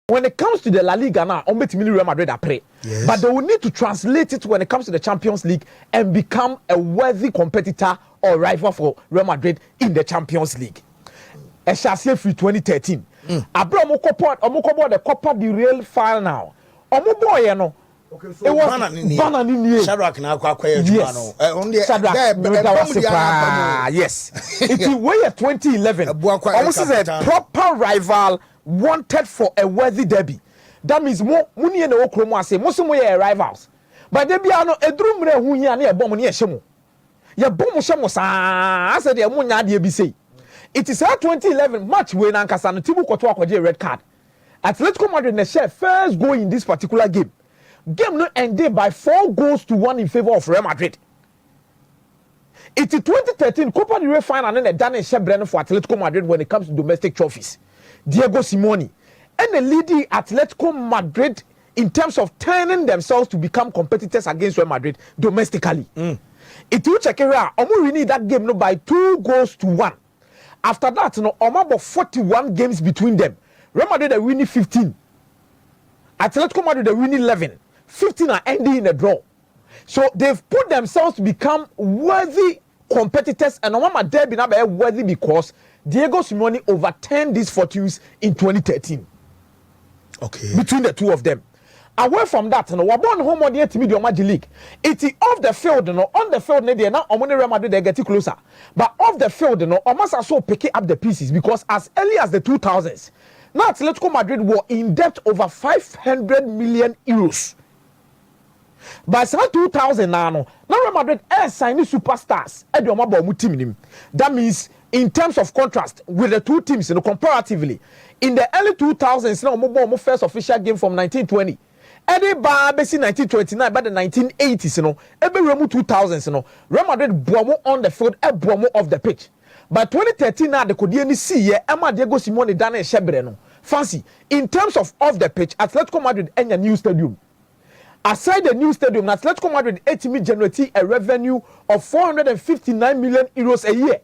when it comes to the La Liga now, Real Madrid are pray. Yes. But they will need to translate it when it comes to the Champions League and become a worthy competitor or rival for Real Madrid in the Champions League. Eshase free 2013. Abra omokopo the Copa del Rey final. Omobo ye no. Okay, so it was Bananini. Shadrach na akwaye yes. Shadrach. Yes. It is way 2011. Almost is a proper rival wanted for a worthy derby. That means mo muni e na okromo ase mo so mo ye rivals. But they be ano eduru mre hu hia na e bom ne e hyemo. Ye bom hyemo sa ase de mo nya de bi sei. It is a 2011 match wey na nkasa no tibu koto akwaje red card. Atletico Madrid na share first goal in this particular game. Game no ended by 4-1 in favor of Real Madrid. It is 2013 Copa del Rey final and the Daniel Shebreno for Atletico Madrid when it comes to domestic trophies. Diego Simeone and the leading Atletico Madrid in terms of turning themselves to become competitors against Real Madrid domestically. It will check it out. Omo win that game no by 2-1. After that, no, about 41 games between them. Real Madrid are winning 15. Atletico Madrid are winning 11. 15 are ending in a draw. So they've put themselves to become worthy competitors, and Omama Derby now be worthy because Diego Simeone overturned these fortunes in 2013. Okay. Between the two of them. Away from that, no, we're born home on the Magic League. It is off the field, no, on the field, they now Real Madrid they get closer. But off the field, no, almost also picking up the pieces because as early as the 2000s, now Atletico Madrid were in debt over 500 million euros. By 2000 now Real Madrid signed superstars. That means in terms of contrast with the two teams, comparatively, in the early 2000s, now first official game from 1920. Eddie Barbesi 1929, by the 1980s, every 2000s, Real Madrid bomo on the field, a bomo off the pitch. By 2013, now the Kodiani see Emma Diego Simeone Daniel Shebreno. Fancy in terms of off the pitch, Atletico Madrid and a new stadium. Aside the new stadium, Atletico Madrid generating a revenue of 459 million euros a year.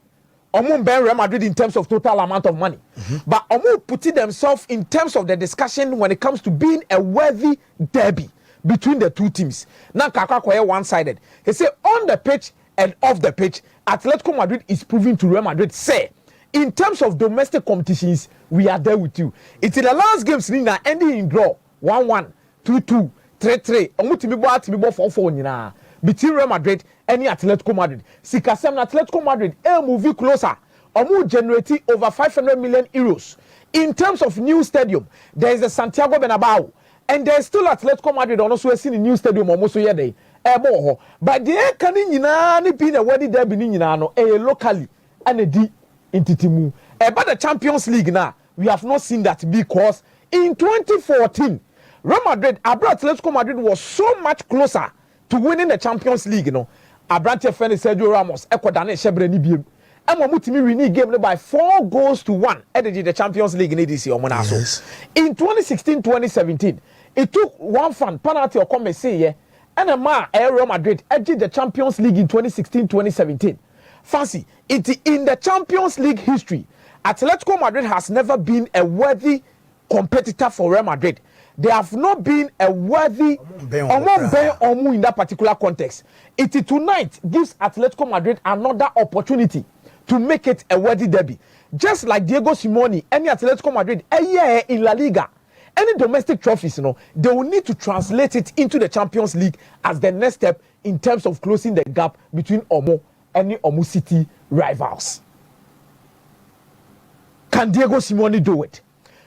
Omo ben Real Madrid in terms of total amount of money. But Omo putting themselves in terms of the discussion when it comes to being a worthy derby between the two teams. Now Kaka one-sided. He say on the pitch and off the pitch, Atletico Madrid is proving to Real Madrid say, in terms of domestic competitions, we are there with you. It's in the last games now ending in draw 1-1, 2-2, 3-3. Omo timi bo 4-4 nyina. Between Real Madrid and Atletico Madrid. Sikasem na Atletico Madrid move closer. Omo generating over 500 million euros. In terms of new stadium, there is the Santiago Bernabeu. And there is still Atletico Madrid also seen the new stadium almost here day. But they can ni be a wedding derby no locally and a D in Titimu. But the Champions League now, we have not seen that because in 2014, Real Madrid, Atletico Madrid was so much closer to winning the Champions League, Abrante Fene Sergio Ramos, Ekodane Shebreni Biem. And Mamutimi winning game by 4-1 at the Champions League in this year. Yes. In 2016-2017, it took one fan penalty or come say and a man Real Madrid edged the Champions League in 2016-2017. Fancy, it in the Champions League history, Atletico Madrid has never been a worthy competitor for Real Madrid. They have not been a worthy in that particular context. It tonight gives Atletico Madrid another opportunity to make it a worthy derby. Just like Diego Simeone, any Atletico Madrid, a year in La Liga, any domestic trophies, they will need to translate it into the Champions League as the next step in terms of closing the gap between Omo and the Omo City rivals. Can Diego Simeone do it?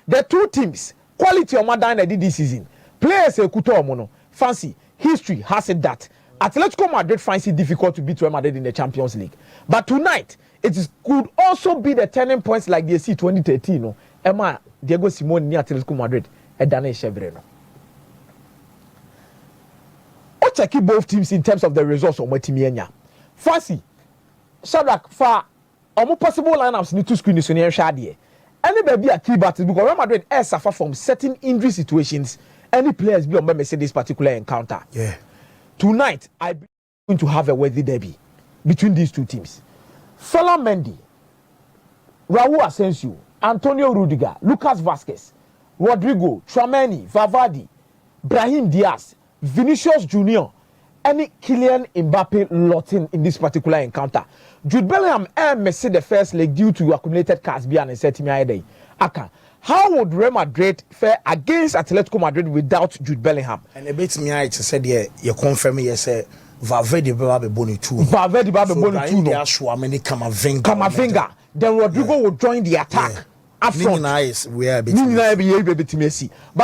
The two teams, quality of Madrid did this season. Players Mono. Fancy, history has it that Atletico Madrid finds it difficult to beat Real Madrid in the Champions League. But tonight, could also be the turning points like the AC 2013. Emma Diego Simeone near Atletico Madrid and Daniel Shebreno. I'll check both teams in terms of the results of Matimienya. Fancy, Shadrach, for almost possible lineups need to screen this on your shadi. Any baby a key battles because Real Madrid suffer from certain injury situations. Any players be on this particular encounter. Yeah. Tonight, I'm going to have a worthy derby between these two teams. Fela Mendy, Raul Asensio, Antonio Rudiger, Lucas Vazquez, Rodrigo, Tchouaméni, Valverde, Brahim Diaz, Vinicius Junior, any Kylian Mbappe lotting in this particular encounter. Jude Bellingham missed the first leg due to accumulated cards behind a set day. Aka, how would Real Madrid fare against Atletico Madrid without Jude Bellingham? And a bit me I said you confirm me say Valverde be boni two. Valverde be boni two. Tchouaméni Kamavinga. Then Rodrigo will join the attack. Up front. We are but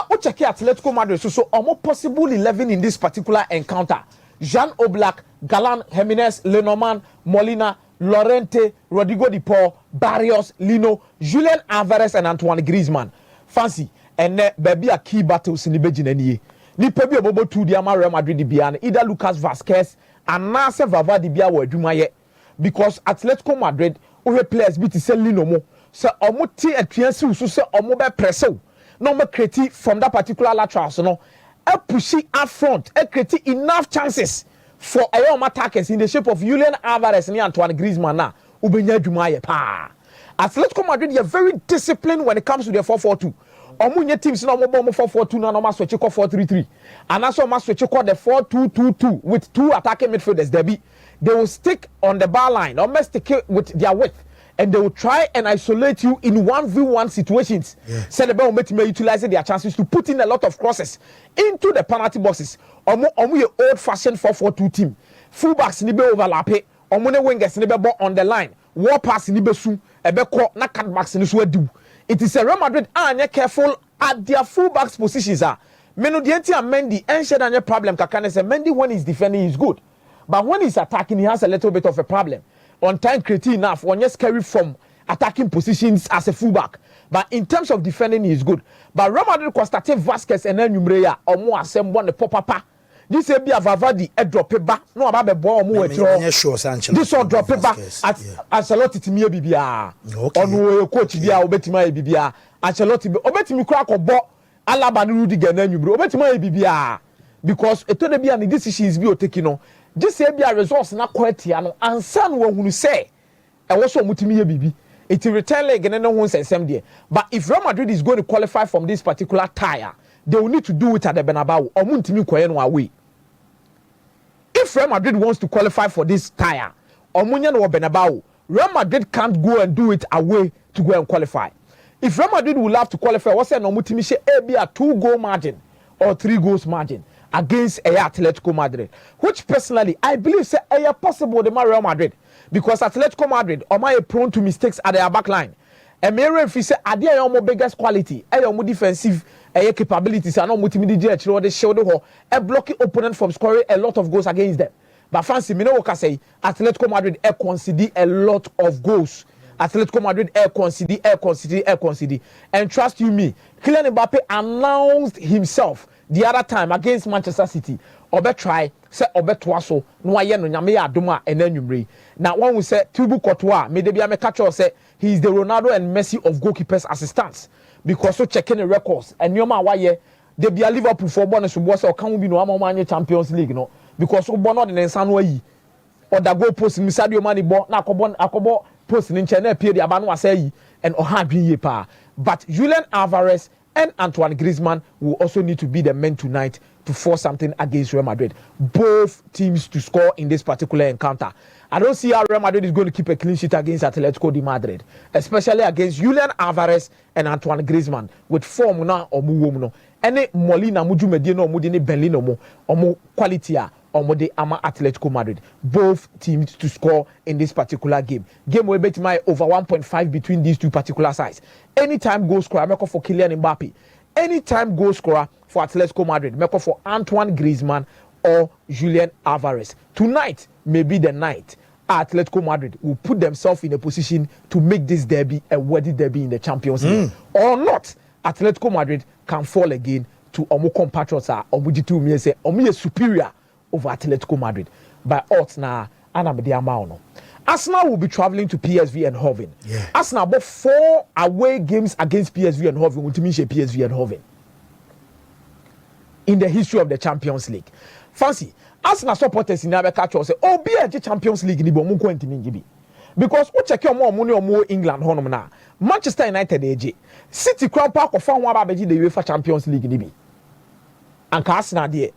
what check Atletico Madrid so almost possible 11 in this particular encounter. Jean Oblak, Galan, Jimenez, Lenormand, Molina, Lorente, Rodrigo Di Paul, Barrios, Lino, Julian Alvarez and Antoine Griezmann. Fancy and baby a key battles in the Bejinanie. Ni pebi obobo 2 di ama Real Madrid bian either Lucas Vazquez and Nasser Valverde bia wo adwumaye because Atletico Madrid o players bi ti se Lino mo se omo ti atwiansi so se omo be pressel no mo create from that particular lateral so no e pushi up front e create enough chances for ayom attackers in the shape of Julian Alvarez and Antoine Griezmann na ubenya adwumaye pa. Atletico Madrid are very disciplined when it comes to their 4-4-2. Omunye teams na omo 4-4-2 na no switch 4-3-3 and also ma switch the 4-2-2-2 with 2 attacking midfielders. They will stick on the bar line or stick it with their width and they will try and isolate you in 1v1 situations. So the ball may utilize their chances to put in a lot of crosses into the penalty boxes. Omo old fashioned 4-4-2 team. Fullbacks ni be overlap it. Omo ne wingers ni be ball on the line. War pass ni be su ebe ko na cutbacks ni so adu. It is a Real Madrid are careful at their fullbacks positions. Menodienti and Mendy ensure any problem. Kakane say Mendy when he's defending is good, but when he's attacking he has a little bit of a problem. On time creating enough when you carry from attacking positions as a fullback, but in terms of defending he is good. But Real Madrid constated Vasquez and then Numreya or more assemble the papa. This will be a Valverde a drop it back. No about the ball more. This will drop it back at Ancelotti to me bibia. On coach bia obetima bibia. Ancelotti obetimi crack or ball Alaba ni Rudiger na Numre obetima bibia because it told be an decisions be taking on. This will be a resource na quality ano ansa no hunu say e wo so mutimi bibi. It will return leg and no one says there. But if Real Madrid is going to qualify from this particular tire, they will need to do it at the Bernabeu or muntimi kwenu away. If Real Madrid wants to qualify for this tire, Omunyan or Bernabeu, Real Madrid can't go and do it away to go and qualify. If Real Madrid will have to qualify, what's an Omutimisha be a 2-goal margin or 3 goals margin against Atletico Madrid, which personally I believe say possible the Real Madrid because Atletico Madrid are prone to mistakes at their back line. And Mary if say are their biggest quality, more defensive capabilities and the shoulder a blocking opponent from scoring a lot of goals against them. But fancy me no say Atletico Madrid concede a lot of goals. Atletico Madrid concede. And trust you me, Kylian Mbappe announced himself the other time against Manchester City. Obe try say obe twaso no aye no nyame ya adoma enanwumre. Now one will say Thibaut Courtois me dey be catch say he is the Ronaldo and Messi of goalkeepers assistants because so checking the records and nyoma waye they be a Liverpool for bonus so say o kan bi no amamanye Champions League no because so bono de nsa no ayi or da goal post mi Sadio Mane bo na akobo post ni nche na pie de aba no asay and o ha dwin ye pa. But Julian Alvarez and Antoine Griezmann will also need to be the men tonight to force something against Real Madrid. Both teams to score in this particular encounter. I don't see how Real Madrid is going to keep a clean sheet against Atletico de Madrid, especially against Julian Alvarez and Antoine Griezmann with form now or no. Any Molina muju medino mudini Berlino mo or quality or de ama Atletico Madrid. Both teams to score in this particular game. Game will bet my over 1.5 between these two particular sides. Anytime goal scorer, make for Kylian Mbappe. Anytime goal scorer for Atletico Madrid, make for Antoine Griezmann or Julian Alvarez. Tonight may be the night Atletico Madrid will put themselves in a position to make this derby a worthy derby in the Champions League. Or not, Atletico Madrid can fall again to Omo compatriots Omujitu me say Omu superior over Atletico Madrid. By odds now, Arsenal will be traveling to PSV and Eindhoven. Arsenal bought 4 away games against PSV and Eindhoven, ultimately PSV and Eindhoven in the history of the Champions League. Fancy Arsenal supporters in America say, "Oh, be a Champions League ni bomu kwenti mingibi." because we check your more England honum na Manchester United AJ City Crown Park of one abeji the UEFA Champions League ni bi anka Arsenal de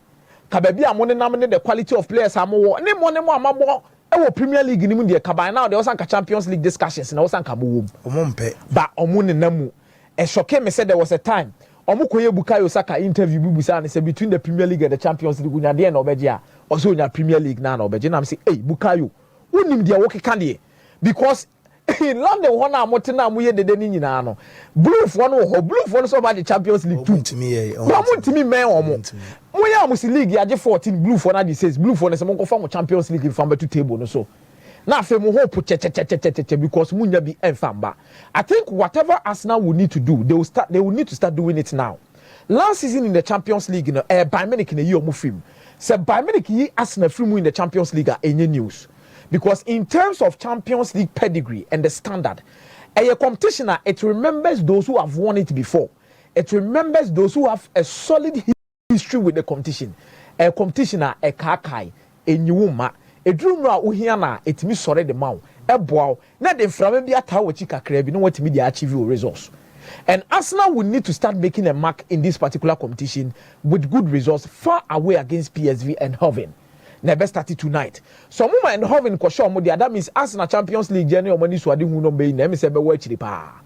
ka ba bia mo ne nam ne the quality of players amowo ne mo amabo e wo Premier League ni mu de ka by now they also Champions League discussions na also ka bo omompe ba omo ne namu e shock me said there was a time omo koye Bukayo Saka interview bubusa and say between the Premier League and the Champions League unya de na obeje a also unya Premier League na obeje na am say hey Bukayo unim de wo keka de because in London one amote na amuye dede ni nyina no blue for no ho blue for no so about the Champions League too to me to me men omo moya amusi league ya je 14 blue for na the says blue for no se mo ko fa Champions League from to table no so na fe mo hope che because munya bi enfamba. I think whatever Arsenal will need to do they will need to start doing it now. Last season in the Champions League Bayern Munich na yi omo film say Bayern Munich yi Arsenal film in the Champions League any news. Because in terms of Champions League pedigree and the standard, a competition, it remembers those who have won it before. It remembers those who have a solid history with the competition. A competition, a kakai, a nyuma, a drumra uhiana, it me sorry the mouth, a bow, not the frame be a tower chika crab, you know what media achieve your results. And Arsenal will need to start making a mark in this particular competition with good results far away against PSV and Hoven. Never started tonight. So mama and Hoven ko show mo dia that means Arsenal Champions League journey o mani so ade hu no be na me se be wa chiri pa.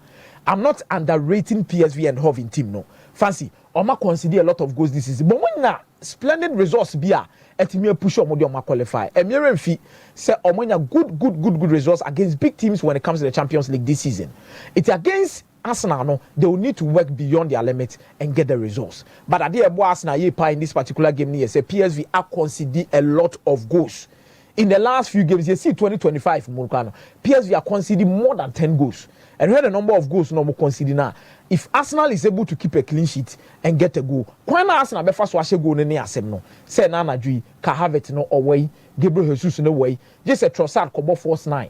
I'm not underrating PSV and Hoven team no. Fancy Oma consider a lot of goals this season. But when na splendid results bia etimi push o mo de Oma qualify. Emire mfi say omonya good results against big teams when it comes to the Champions League this season. It's against Arsenal, no, they will need to work beyond their limits and get the results. But at the end, Arsenal in this particular game, say PSV are conceding a lot of goals. In the last few games, you see 2025, PSV are conceding more than 10 goals. And when the number of goals no more conceding now, if Arsenal is able to keep a clean sheet and get a goal, when Arsenal be first wash goal ne asem no, say na Madrid can have it no away, Gabriel Jesus no way, just a Trossard come force 9.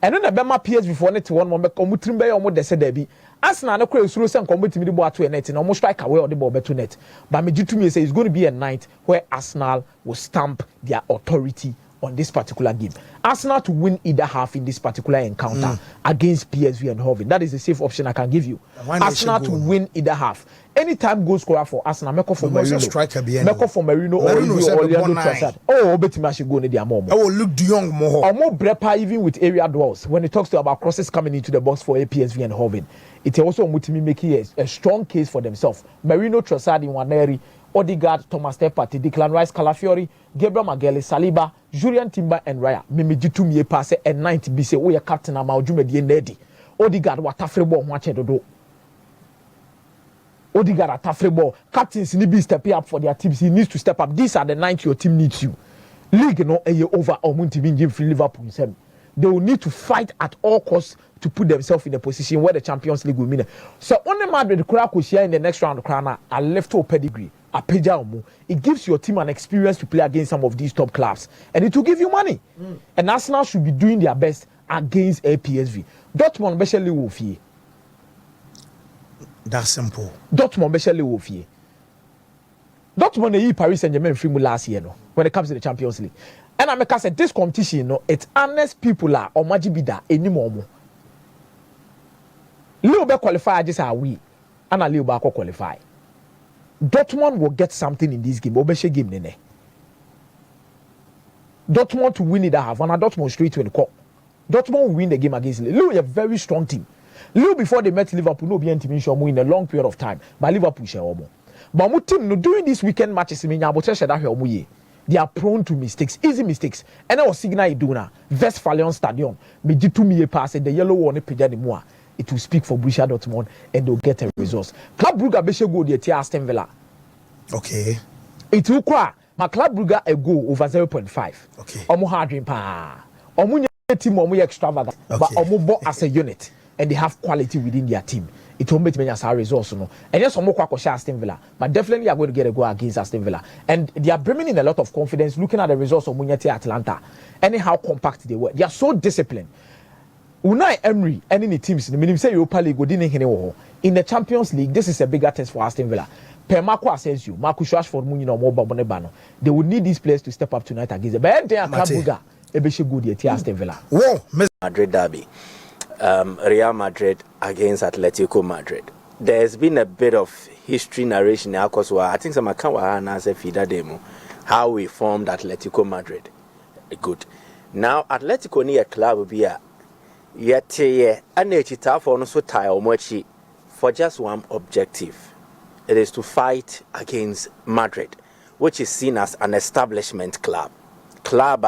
And then the Bema PSV for net one moment, come trim by almost the said Debbie. Arsenal no crazy through some combat to the ball to a net and almost strike away on the ball to net. But me to me say it's going to be a night where Arsenal will stamp their authority on this particular game. Arsenal to win either half in this particular encounter against PSV and Hoven. That is a safe option I can give you. Arsenal to win either half. Anytime goal scorer for Arsenal, Meko for Marino. Meko for Marino or Leandro Trossard. Oh, Betty should go in the moment. Oh, look, the young more. Or more Brepa even with area duels. When it talks to about crosses coming into the box for PSV and Hoven, it also making a strong case for themselves. Marino, Trossard in Waneri, Odegaard, Thomas Partey, Declan Rice, Calafiori, Gabriel Magalhaes, Saliba, Julian Timber, and Raya. Mimi Jitumie pass and 90 be say, oh, your captain, I'm out, Jume Nedi. Odegaard, what a free ball, watch it do. Odegaard at free ball. Captains need to step up for their teams. He needs to step up. These are the 90 your team needs you. League no a year over or Munti free Liverpool. They will need to fight at all costs to put themselves in a position where the Champions League will mean. So only Madrid Kura could share in the next round of Krana a left to pedigree. It gives your team an experience to play against some of these top clubs, and it will give you money. And Arsenal should be doing their best against a PSV. Dortmund especially will fear. That's simple. Dortmund especially will fear. Dortmund yi Paris Saint-Germain free last year no when it comes to the Champions League. And I make say this competition no it's honest people are or majibida anymore. Leo be qualify just a we and Leo ba qualify. Dortmund will get something in this game. Obeshe game nene. Dortmund to win it I have, and Dortmund straight to the court. Dortmund will win the game against Lille. Lille is a very strong team. Lille before they met Liverpool, no be team in a long period of time. But Liverpool share omo. But my team no during these weekend matches, they are prone to mistakes, easy mistakes. And I was signal iduna Westphalian Stadion. Me jitu me pass the yellow one peja the more. It will speak for Borussia Dortmund and they'll get a result. Club Brugge beshe go the Aston Villa. Okay. It will qua my Club Brugge a goal over 0.5. Okay. Omo hard dream pa. Omo team omo extravagant, but omo bought as a unit and they have quality within their team. It will make many as a result, no. And yes, omo kwa kosha Aston Villa, but definitely are going to get a goal against Aston Villa. And they are bringing in a lot of confidence looking at the results of Munyete Atlanta. Anyhow compact they were. They are so disciplined. Unai Emery and any teams in the Europa League in the Champions League, this is a bigger test for Aston Villa. Per Marco Asensio, Marcus Rashford, Munino, Mobile Bonebano. They will need these players to step up tonight against the Club Brugge. ebeshe good yet Aston Villa. Whoa, Madrid derby. Real Madrid against Atletico Madrid. There's been a bit of history narration now because I think some account was a feeder demo how we formed Atletico Madrid. Good. Now Atletico near club will be a yet and it's for no so tired for just one objective. It is to fight against Madrid, which is seen as an establishment club. Club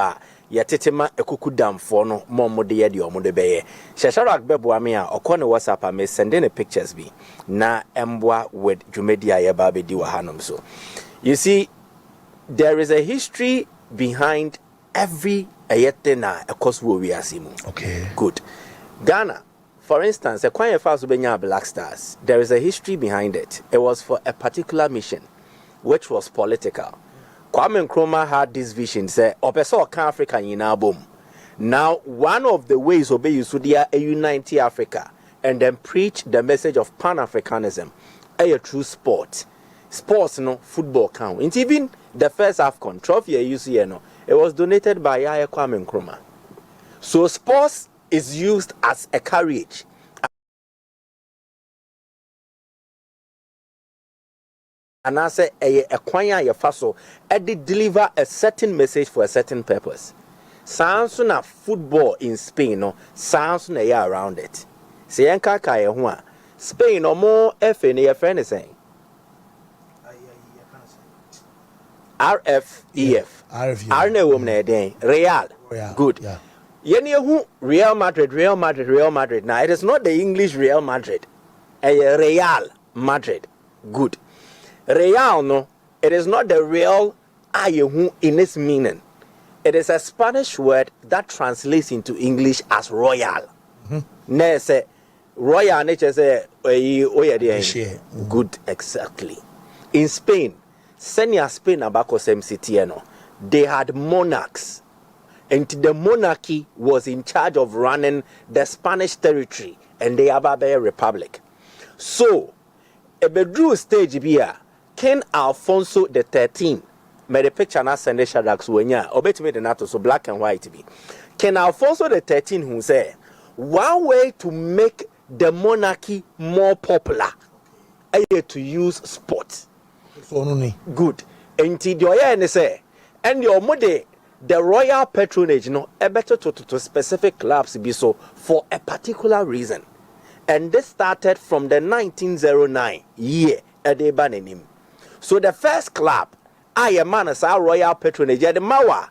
yetitema ekukudam for no momo de yedi omo beye. Shasharak bebo amia okone WhatsApp me sending the pictures be na embwa with Jumedia yababe di wahanum so. You see, there is a history behind every ayetena ekoswo we asimu. Okay. Good. Ghana, for instance, a Kwanye Faso Benya Black Stars, there is a history behind it. It was for a particular mission, which was political. Kwame Nkrumah had this vision, say, Opeso Africa in boom. Now, one of the ways obey you so they unite Africa and then preach the message of Pan-Africanism, a true sport. Sports, no football count. And even the first AFCON trophy you see, no, it was donated by Yaya Kwame Nkrumah. So sports is used as a carriage. And I say a kwanya ya faso it deliver a certain message for a certain purpose. Sounds na football in Spain no sounds na ya around it. Se yanka ka ye ho a Spain no more FA na your friend is saying RFEF. R na wom na den Real. Good. Yeah. Yeni who Real Madrid. Now it is not the English Real Madrid. A Real Madrid. Good. Real no, it is not the real ayehu in its meaning. It is a Spanish word that translates into English as royal. Ne say royal nature say good exactly. In Spain, senior Spain abako city no, they had monarchs. And the monarchy was in charge of running the Spanish territory and the Ababe Republic. So, a bedroom stage here. King Alfonso the 13th made a picture na send Shadrach Wenya obet me the NATO so black and white be. King Alfonso the 13th who say one way to make the monarchy more popular is to use sports. So no good. And the say and your mode the royal patronage no a better to specific clubs be so for a particular reason. And this started from the 1909 year at the Banenim. So the first club, I am man as our royal patronage, the Mawa,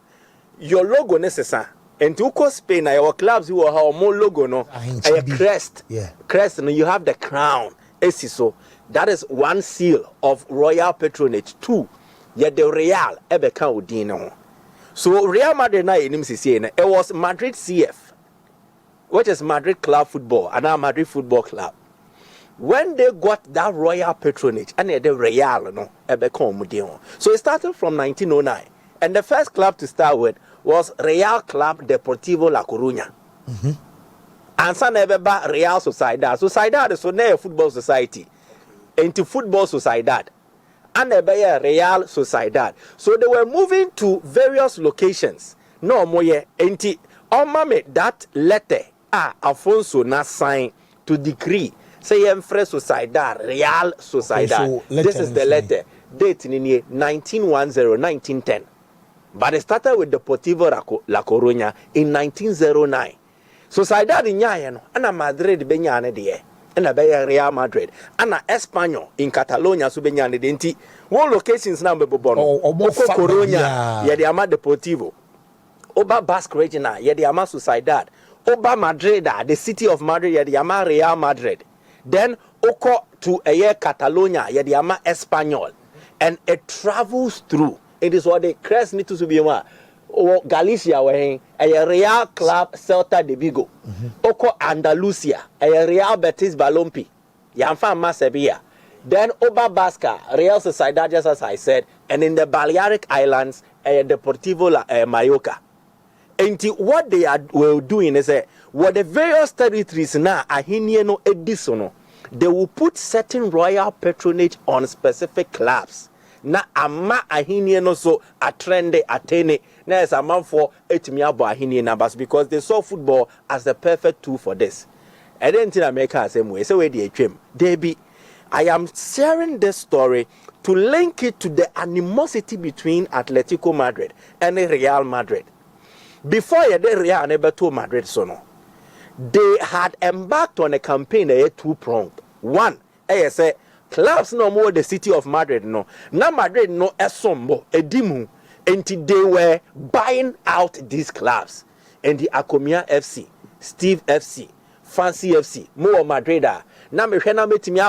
your logo necessary. And to go Spain, our clubs who have more logo, no, a crest, yeah, crest, and you have the crown. So that is one seal of royal patronage. Two, yet the Real Ebeka Udino. So Real Madrid na it was Madrid CF, which is Madrid Club Football, and now Madrid Football Club. When they got that royal patronage, and the Real, no, so it started from 1909, and the first club to start with was Real Club Deportivo La Coruña. And son ebeba Real Sociedad. Sociedad is a football society, into football Sociedad, and ebeba Real Sociedad. So they were moving to various locations. No more enti omame that letter Alfonso na sign to decree. Say fresh Sociedad, Real Sociedad. Okay, so this is the letter. Date in 1910, 1910. But it started with Deportivo La Coruña in 1909. Sociedad in Yayano, and Madrid Benyane de, and a Real Madrid, and Espanyol in Catalonia Subenyane Denti. One locations now Bobono, Oko Coruña, Yediama Deportivo, Oba Basque Regina, Yediama Sociedad, Oba Madrid, the city of Madrid, Yediama Real Madrid. Then Oko to a year Catalonia, Yediama Espanyol, and it travels through. It is what the crest need to be one. Or Galicia, a Real Club Celta de Vigo. Oko Andalusia, a Real Betis Balompi, Yanfa Masebia. Then Oba Basca, Real Sociedad, just as I said, and in the Balearic Islands, a Deportivo Mallorca. And what they were doing is what the various territories now are edisono. They will put certain royal patronage on specific clubs. na ama ahinie no so a trend atene na as a man for etimi abo ahinie numbers because they saw football as the perfect tool for this. I didn't in America same way. So where the dream. Debbie, I am sharing this story to link it to the animosity between Atletico Madrid and Real Madrid. Before you did Real never to Madrid sono. They had embarked on a campaign two-pronged. One, I say clubs no more the city of Madrid no. Na Madrid no esombo edimu until they were buying out these clubs. And the Akomeah FC, Steve FC, Fancy FC, more Madrid. Na me hwe na metimi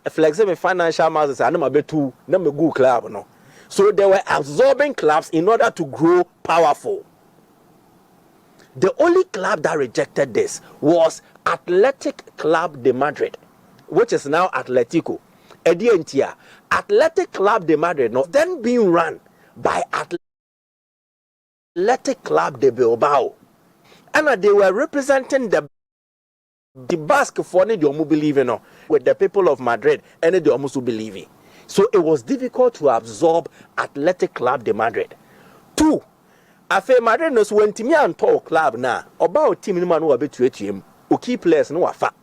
flexible financial muscles and na betu na me good club no. So they were absorbing clubs in order to grow powerful. The only club that rejected this was Athletic Club de Madrid, which is now Atletico. Edientia, Athletic Club de Madrid, no, then being run by Athletic Club de Bilbao. And they were representing the Basque for the Omu believing with the people of Madrid and the Omusu believing. So it was difficult to absorb Athletic Club de Madrid. Two, Afe Madrid no so wentimi anto club na oba team ni manu obetu atiem o key players no wafa.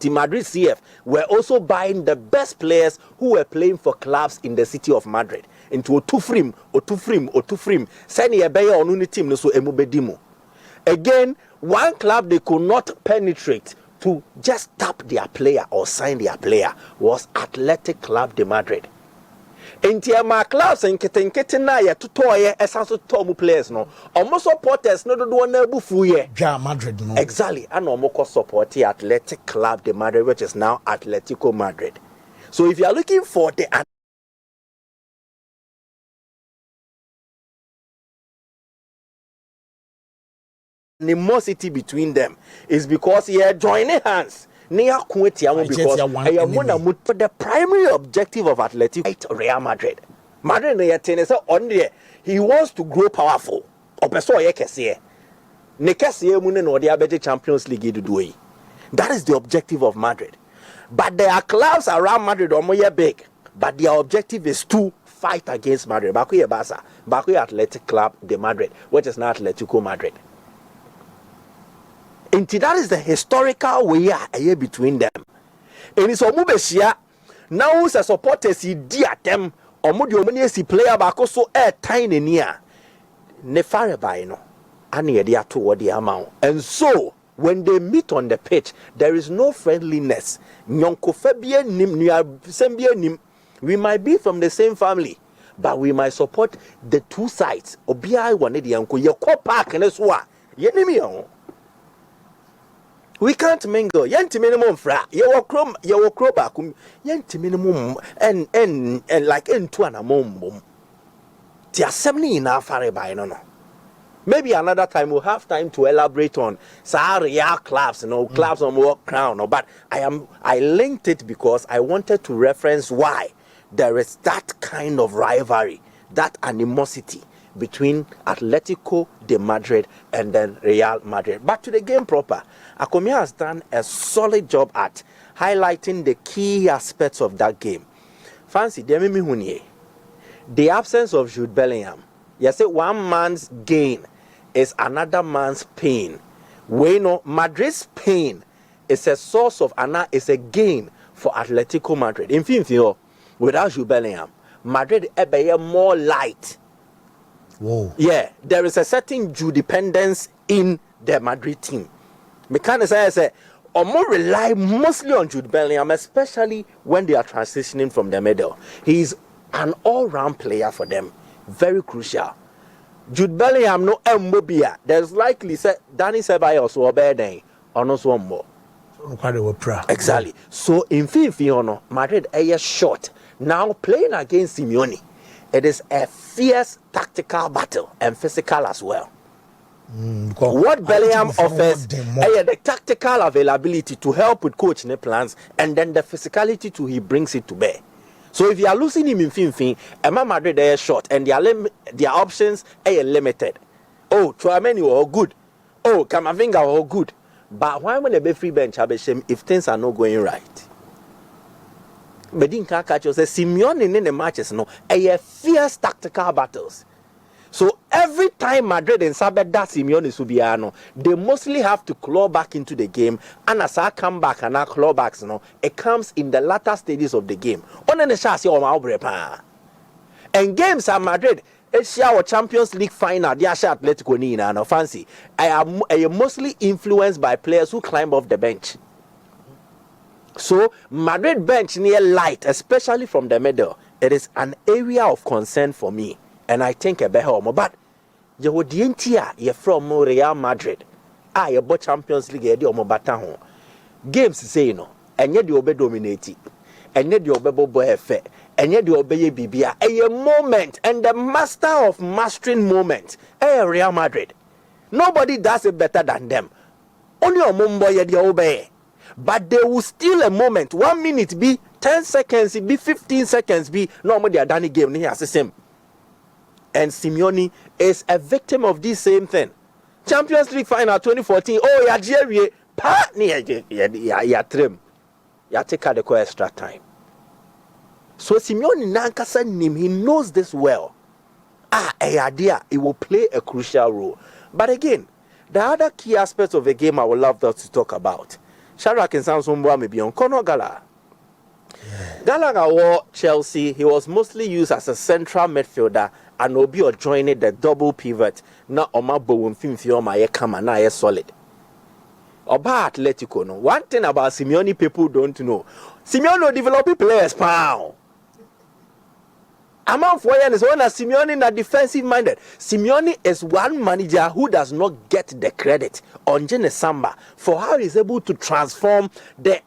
Team Madrid CF were also buying the best players who were playing for clubs in the city of Madrid into otufrim send ye beye onu ni team no so emubedimo. Again, one club they could not penetrate to just tap their player or sign their player was Athletic Club de Madrid. Intia ma clubs and kete na ya tutoye esanso tomu players no almost supporters no do na bufu ye ja Madrid no exactly and almost support the Athletic Club de Madrid which is now Atletico Madrid. So if you are looking for the animosity between them is because he are joining hands. Because the primary objective of Atletico is Real Madrid. Madrid on there, he wants to grow powerful. That is the objective of Madrid. But there are clubs around Madrid are big, but their objective is to fight against Madrid. Bakuye Barca, Bakuye Athletic Club de Madrid, which is now Atletico Madrid. And that is the historical way between them. And it's Omubesia now as supporters he dear them Omudi si player back so tiny near Nefare by no and they toward the amount. And so when they meet on the pitch, there is no friendliness. We might be from the same family, but we might support the two sides. Obia one the uncle, your park and swa. We can't mingle. Yenti minimum fra. You walk back. Yenti minimum and like into an amom. Tia 70 in our fare by no. Maybe another time we'll have time to elaborate on Real clubs, clubs on more crown. But I linked it because I wanted to reference why there is that kind of rivalry, that animosity between Atletico de Madrid and then Real Madrid. But to the game proper, Akomeah has done a solid job at highlighting the key aspects of that game. Fancy, the absence of Jude Bellingham. You say one man's gain is another man's pain. Madrid's pain is a source of is a gain for Atletico Madrid. In fact, without Jude Bellingham, Madrid is more light. Whoa. Yeah, there is a certain Jude dependence in the Madrid team. Mechanics say, or more rely mostly on Jude Bellingham, especially when they are transitioning from the middle. He is an all-round player for them, very crucial. Jude Bellingham no Mbobia. There's likely say Danny Ceballos or Beden or no so more. Exactly. So in Fifi, Madrid is short. Now playing against Simeone, it is a fierce tactical battle and physical as well. What Bellingham offers the tactical availability to help with coaching plans and then the physicality to he brings it to bear. So if you are losing him in Finfin, Emma Madrid they are short and their options are limited. Oh, Tchouaméni are good. Oh, Camavinga are good. But why when they be free bench if things are not going right? Medinka catch you say Simeone in the matches no a fierce tactical battles. So every time Madrid and Sabeda Simeone Subiano, they mostly have to claw back into the game. And as I come back and I claw back, it comes in the latter stages of the game. On the chassis or my and games at Madrid, it's our Champions League final. They are Atletico Nina no fancy. I am mostly influenced by players who climb off the bench. So Madrid bench near light, especially from the middle, it is an area of concern for me. And I think a better but you would you're from Real Madrid. I about Champions League bata games say no, and yet you be dominated, and yet you be boy fair, and yet you be bibia a moment and the master of mastering moment. Real Madrid. Nobody does it better than them. Only a mumbo yet you obey. But there will still a moment, 1 minute be 10 seconds, be 15 seconds, be normally a Danny game here as the same. And Simeone is a victim of this same thing. Champions League final 2014. Oh, yeah, Jerry, yeah, trim. Yeah, take out the extra time. So Simeone Nankasa name, he knows this well. Idea, it will play a crucial role. But again, the other key aspects of the game I would love to talk about. Shadrack and Samson may be on Conor Gallagher. Gallagher wore Chelsea. He was mostly used as a central midfielder and will be joining the double pivot. Na Omabo Wimfimfio Maye Kama na solid. Oba Atletico no. One thing about Simeone people don't know. Simeone will develop players pow. Among 4 years, one as Simeone na defensive minded. Simeone is one manager who does not get the credit on Gene Samba for how he is able to transform the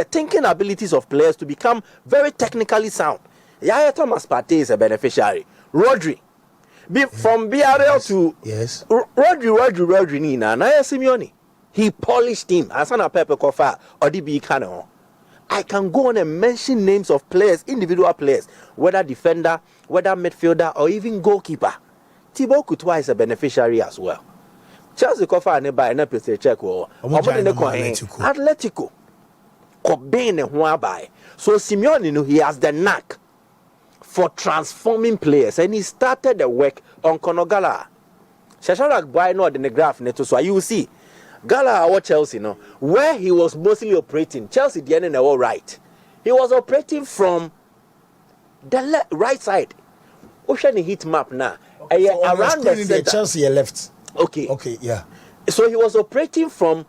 thinking abilities of players to become very technically sound. Yaya Thomas Partey is a beneficiary. Rodri, from BRL to Rodri Nina, Naya Simeone, he polished him. Asana Pepe Kofa or DB Kano. I can go on and mention names of players, individual players, whether defender, whether midfielder, or even goalkeeper. Thibaut Courtois is a beneficiary as well. Chelsea Kofa and buy na pese check or Atletico. Cobain and Huabai. So Simeone, he has the knack for transforming players, and he started the work on Conor Gallagher. Shasharak boy no in the graph neto, so you see Gallagher or Chelsea no, where he was mostly operating. Chelsea the end all right. He was operating from the right side. Ocean heat map now. Around the center. Chelsea left. Okay, yeah. So he was operating from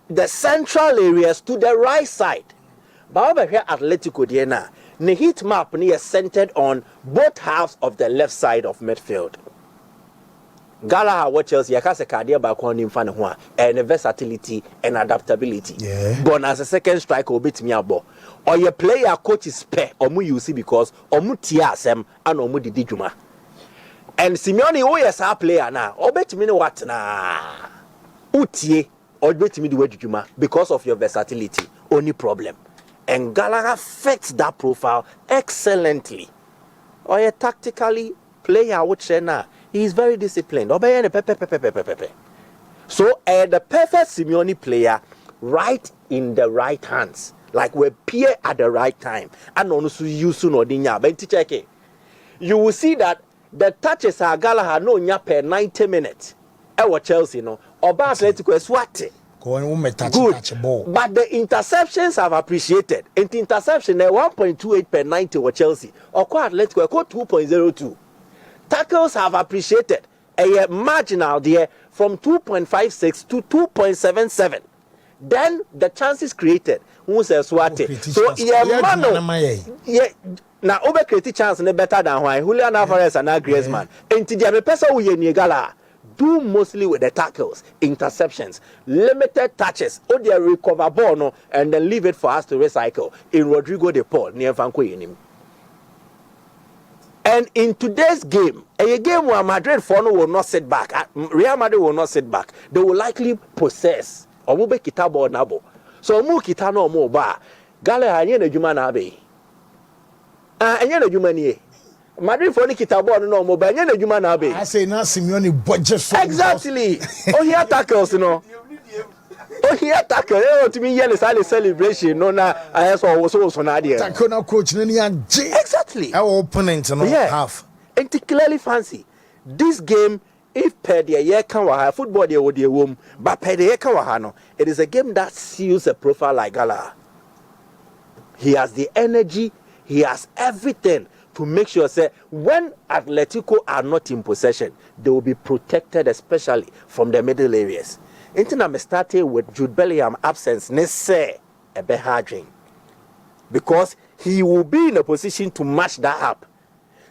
the central areas to the right side. But over here, Atletico Diana, the heat map is centered on both halves of the left side of midfield. Gallagher what Chelsea has a cardiac background in front of and versatility and adaptability. Yeah. But as a second striker, bit me abo. Or your player coach is pair or mu you see because or mu tiasem and or mu didi juma. And Simeone oh yes our player now. Or bet me what na utie or bet me the way juma because of your versatility. Only problem. And Gallagher fits that profile excellently. Or a tactically player which now. He is very disciplined. So, the perfect Simeone player, right in the right hands, like we appear at the right time, and also use no dinya. But check it, you will see that the touches are Gallagher no nya per 90 minutes. Chelsea no, or Atletico is what? Good, but the interceptions have appreciated. In the interception, 1.28 per 90 with Chelsea, or Atletico 2.02. Tackles have appreciated a marginal there from 2.56 to 2.77. Then the chances created. Who says what? So yeah, now over creative chance no better than why Julian Alvarez and Griezmann. And the person who Gallagher do mostly with the tackles, interceptions, limited touches, or they recover ball no, and then leave it for us to recycle. In Rodrigo de Paul near Vanco in him. And in today's game, a game where Madrid will not sit back, Real Madrid will not sit back. They will likely possess or move kitabo nabo. So mu kitano mo ba. Gallagher anye na juma na be. Anye na juma ni. Madrid for ni kitabo no mo ba anye na juma na be. I say na Simeone budget for exactly. Oh here tackles no. Oh, he attacker. To me, yell is a celebration. No, na. I saw also nadia. Takona coach Exactly. Our opponent no half. And clearly fancy this game. If per the year can waha football the would womb, but per the year can wahano, it is a game that seals a profile like Gala. He has the energy, he has everything to make sure say when Atletico are not in possession, they will be protected, especially from the middle areas. Until I'm starting with Jude Bellingham absence, let's say a beharding, because he will be in a position to match that up.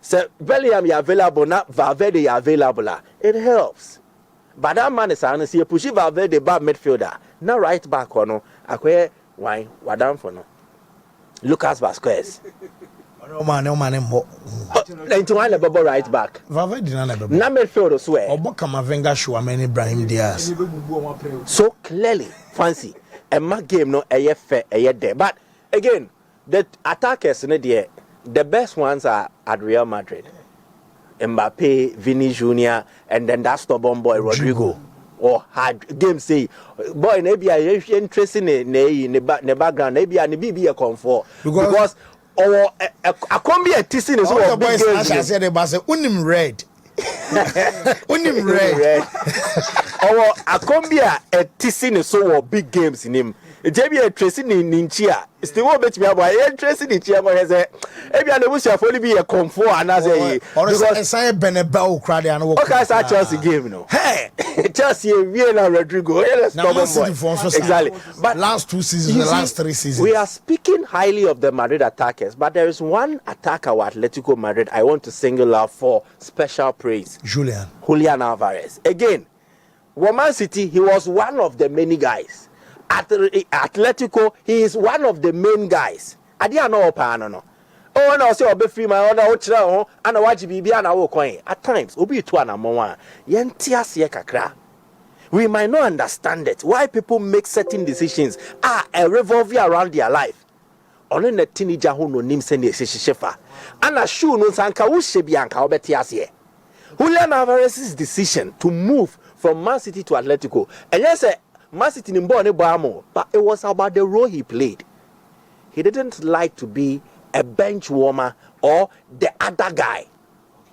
So Bellingham is available now, Valverde is available. It helps. But that man is honest, he push Valverde back midfielder. Now right back or no, Akomeah why wadam for no. Lucas Vasquez. No man, 91 level right back. Valverde na level. Na midfielder swear. Oboka Mavenga Shuamen Ibrahim Diaz. So clearly, fancy. A ma game no a fair a there. But again, the attackers in the best ones are at Real Madrid. Mbappe, Vini Jr., and then that stubborn boy Rodrigo. Or hard game say, boy, maybe I interested in the background, maybe I be a comfort because or Akomeah Tissin is all boys. I said they say unim red. Unim red. Or Akomeah Tissin is so big games in him. JB interested in Ninchia. Still won't bet me about interested in Chia. Maybe I wish I only be a comfort and as a because I Benebao crowd and okay, I Chelsea game no. Hey, Chelsea Vienna Rodrigo. Exactly. But last 2 seasons, the last 3 seasons. We are speaking highly of the Madrid attackers, but there is one attacker at Atletico Madrid I want to single out for special praise. Julian Alvarez. Again, Man City, he was one of the many guys. At Atletico, he is one of the main guys. I didn't know no. Oh, no, say obe free my other ochra and a watch bibi and a coin. At times, obi to an amon. Yentias kakra. We might not understand it. Why people make certain decisions are a revolving around their life. Only the teenager who no name send a shefa. And a shoe no sanka ushebi and kaobetias ye. Julian Alvarez's decision to move from Man City to Atletico. And yes, Man City in Boadu, but it was about the role he played. He didn't like to be a bench warmer or the other guy.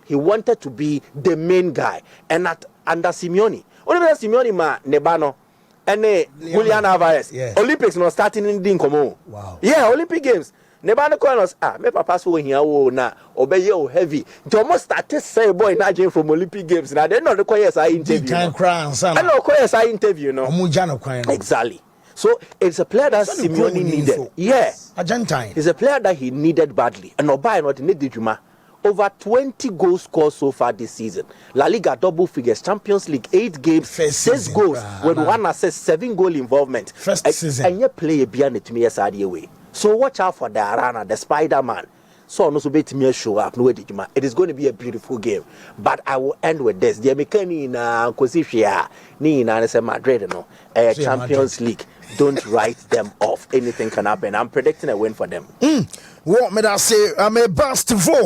He wanted to be the main guy. And under Simeone, only Simeone ma Nebano and Julian Alvarez. Olympics no starting in Dinkomo. Wow. Yeah, Olympic Games. Nebano Konos me papa so here na obey heavy. To almost started say boy na jam from Olympic Games. Now they not require I interview. Can cry and son. I know require I interview no. Exactly. So it's a player that Simeone needed. Yeah. Argentine. He's a player that he needed badly. And Obai not need Juma. Over 20 goals scored so far this season. La Liga double figures, Champions League 8 games, 6 goals with 1 assist, 7 goal involvement. First season. And you play a beyond it me as way. So watch out for the Arana, the Spider-Man. So no so bet me show up. No, it is going to be a beautiful game. But I will end with this. The American na Kosifia, ni na Madrid no, Champions League. Don't write them off. Anything can happen. I'm predicting a win for them. What may I say? I'm a bust for